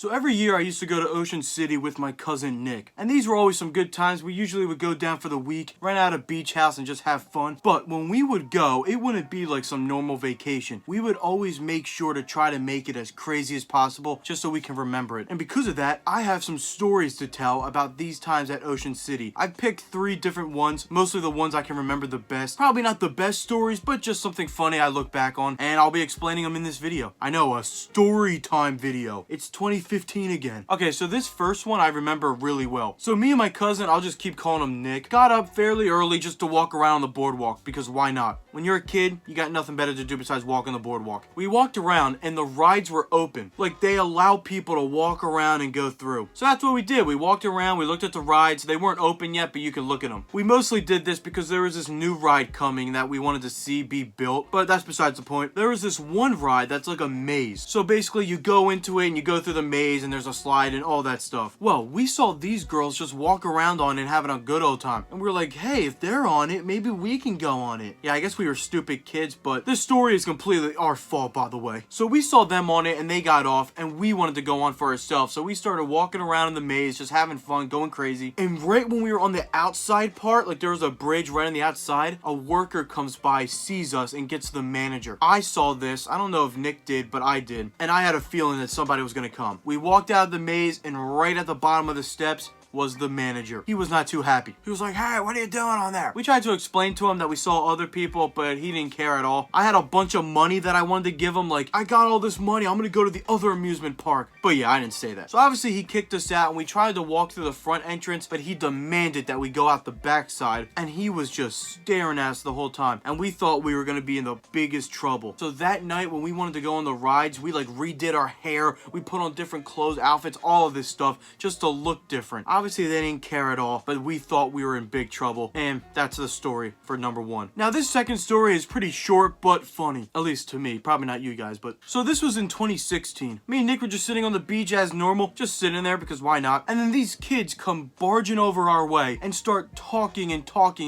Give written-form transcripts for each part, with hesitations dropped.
So every year I used to go to Ocean City with my cousin Nick, and these were always some good times. We usually would go down for the week, rent out a beach house and just have fun. But when we would go, it wouldn't be like some normal vacation. We would always make sure to try to make it as crazy as possible just so we can remember it. And because of that, I have some stories to tell about these times at Ocean City. I've picked 3 different ones, mostly the ones I can remember the best. Probably not the best stories, but just something funny I look back on, and I'll be explaining them in this video. I know, a story time video. It's 2015 again. Okay, so this first one I remember really well. So me and my cousin, I'll just keep calling him Nick, got up fairly early just to walk around on the boardwalk, because why not? When you're a kid, you got nothing better to do besides walk on the boardwalk. We walked around and the rides were open. Like, they allow people to walk around and go through. So that's what we did. We walked around, we looked at the rides. They weren't open yet, but you can look at them. We mostly did this because there was this new ride coming that we wanted to see be built, but that's besides the point. There was this one ride that's like a maze. So basically you go into it and you go through the maze and there's a slide and all that stuff. Well, we saw these girls just walk around on it having a good old time. And we were like, hey, if they're on it, maybe we can go on it. Yeah, I guess we were stupid kids, but this story is completely our fault, by the way. So we saw them on it and they got off and we wanted to go on for ourselves. So we started walking around in the maze, just having fun, going crazy. And right when we were on the outside part, like there was a bridge right on the outside, a worker comes by, sees us, and gets the manager. I saw this. I don't know if Nick did, but I did. And I had a feeling that somebody was gonna come. We walked out of the maze and right at the bottom of the steps was the manager. He was not too happy. He was like, hey, what are you doing on there? We tried to explain to him that we saw other people, but he didn't care at all. I had a bunch of money that I wanted to give him. Like, I got all this money, I'm gonna go to the other amusement park. But yeah, I didn't say that. So obviously he kicked us out and we tried to walk through the front entrance, but he demanded that we go out the back side, and he was just staring at us the whole time. And we thought we were gonna be in the biggest trouble. So that night when we wanted to go on the rides, we like redid our hair, we put on different clothes, outfits, all of this stuff just to look different. Obviously they didn't care at all, but we thought we were in big trouble, and that's the story for number 1. Now this second story is pretty short but funny, at least to me, probably not you guys. But so this was in 2016. Me and Nick were just sitting on the beach as normal, just sitting there because why not? And then these kids come barging over our way and start talking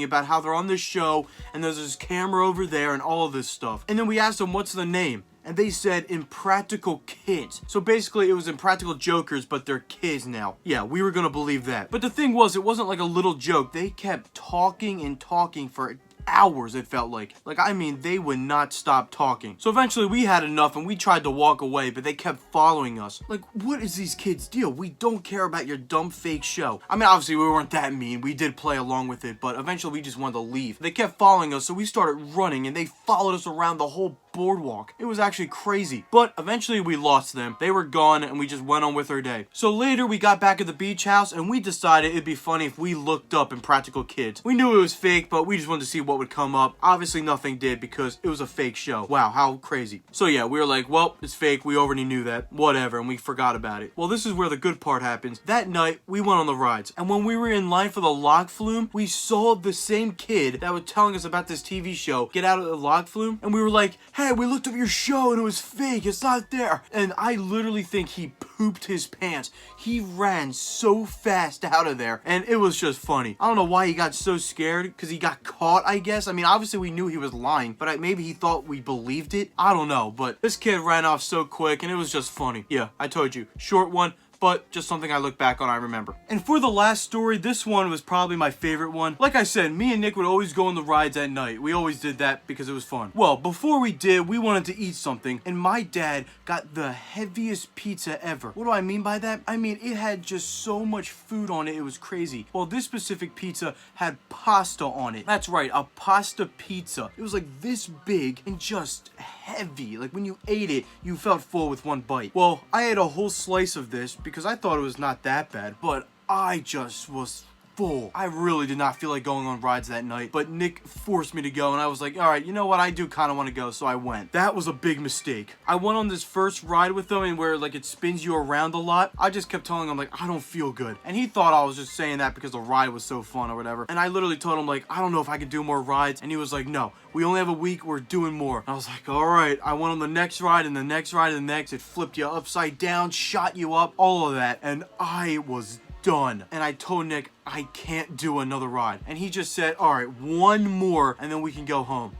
about how they're on this show and there's this camera over there and all of this stuff. And then we asked them, what's the name? And they said Impractical Kids. So basically it was Impractical Jokers, but they're kids now. Yeah, we were gonna believe that. But the thing was, it wasn't like a little joke. They kept talking and talking for hours, it felt like. I mean, they would not stop talking. So eventually we had enough and we tried to walk away, but they kept following us. Like, what is these kids' deal? We don't care about your dumb fake show. I mean, obviously we weren't that mean. We did play along with it, but eventually we just wanted to leave. They kept following us, so we started running and they followed us around the whole boardwalk. It was actually crazy. But eventually we lost them. They were gone and we just went on with our day. So later we got back at the beach house and we decided it'd be funny if we looked up Impractical Kids. We knew it was fake, but we just wanted to see what would come up. Obviously nothing did because it was a fake show. Wow, how crazy. So yeah, we were like, well, it's fake. We already knew that. Whatever, and we forgot about it. Well, this is where the good part happens. That night, we went on the rides. And when we were in line for the log flume, we saw the same kid that was telling us about this TV show get out of the log flume. And we were like, hey, we looked up your show and it was fake. It's not there. And I literally think he pooped his pants. He ran so fast out of there and it was just funny. I don't know why he got so scared, because he got caught, I guess. I mean, obviously we knew he was lying, but maybe he thought we believed it. I don't know, but this kid ran off so quick and it was just funny. Yeah, I told you, short one, but just something I look back on, I remember. And for the last story, this one was probably my favorite one. Like I said, me and Nick would always go on the rides at night. We always did that because it was fun. Well, before we did, we wanted to eat something, and my dad got the heaviest pizza ever. What do I mean by that? I mean, it had just so much food on it, it was crazy. Well, this specific pizza had pasta on it. That's right, a pasta pizza. It was like this big and just heavy. Like when you ate it, you felt full with one bite. Well, I ate a whole slice of this because I thought it was not that bad, but I just was full. I really did not feel like going on rides that night, but Nick forced me to go and I was like, all right, you know what? I do kind of want to go, so I went. That was a big mistake. I went on this first ride with them and where like it spins you around a lot. I just kept telling him like, I don't feel good. And he thought I was just saying that because the ride was so fun or whatever. And I literally told him like, I don't know if I could do more rides. And he was like, no, we only have a week. We're doing more. And I was like, all right. I went on the next ride and the next ride and the next. It flipped you upside down, shot you up, all of that. And I was done. And I told Nick, I can't do another ride. And he just said, all right, one more and then we can go home.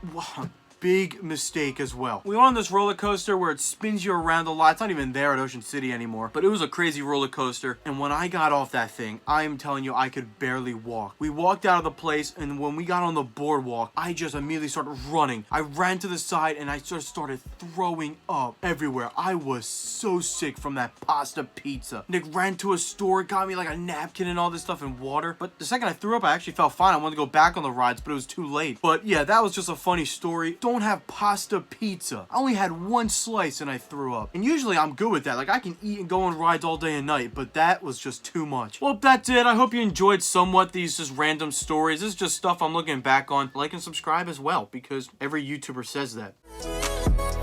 big mistake as well. We went on this roller coaster where it spins you around a lot. It's not even there at Ocean City anymore, but it was a crazy roller coaster. And when I got off that thing, I am telling you, I could barely walk. We walked out of the place, and when we got on the boardwalk, I just immediately started running. I ran to the side, and I just started throwing up everywhere. I was so sick from that pasta pizza. Nick ran to a store, got me like a napkin and all this stuff and water. But the second I threw up, I actually felt fine. I wanted to go back on the rides, but it was too late. But yeah, that was just a funny story. Don't have pasta pizza. I only had one slice and I threw up. And usually I'm good with that. Like, I can eat and go on rides all day and night, but that was just too much. Well, that's it. I hope you enjoyed somewhat these just random stories. This is just stuff I'm looking back on. Like and subscribe as well, because every YouTuber says that.